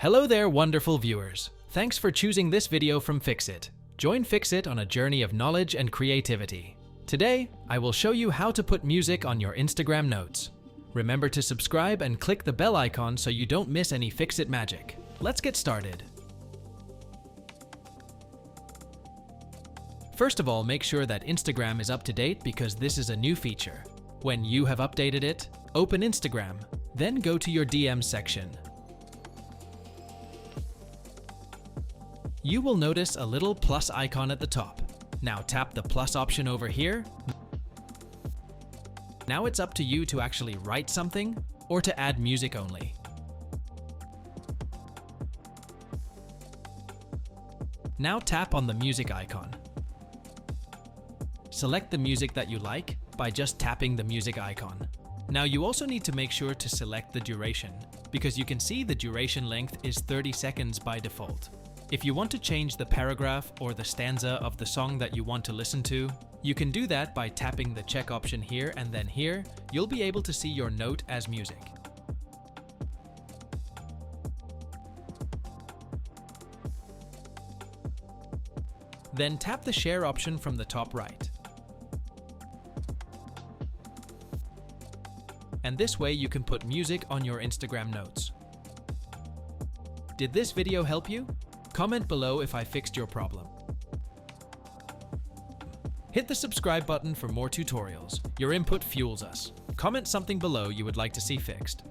Hello there, wonderful viewers. Thanks for choosing this video from Fixit. Join Fixit on a journey of knowledge and creativity. Today, I will show you how to put music on your Instagram notes. Remember to subscribe and click the bell icon so you don't miss any Fixit magic. Let's get started. First of all, make sure that Instagram is up to date because this is a new feature. When you have updated it, open Instagram, then go to your DMs section. You will notice a little plus icon at the top. Now tap the plus option over here. Now it's up to you to actually write something or to add music only. Now tap on the music icon. Select the music that you like by just tapping the music icon. Now you also need to make sure to select the duration, because you can see the duration length is 30 seconds by default. If you want to change the paragraph or the stanza of the song that you want to listen to, you can do that by tapping the check option here, and then here, you'll be able to see your note as music. Then tap the share option from the top right. And this way you can put music on your Instagram notes. Did this video help you? Comment below if I fixed your problem. Hit the subscribe button for more tutorials. Your input fuels us. Comment something below you would like to see fixed.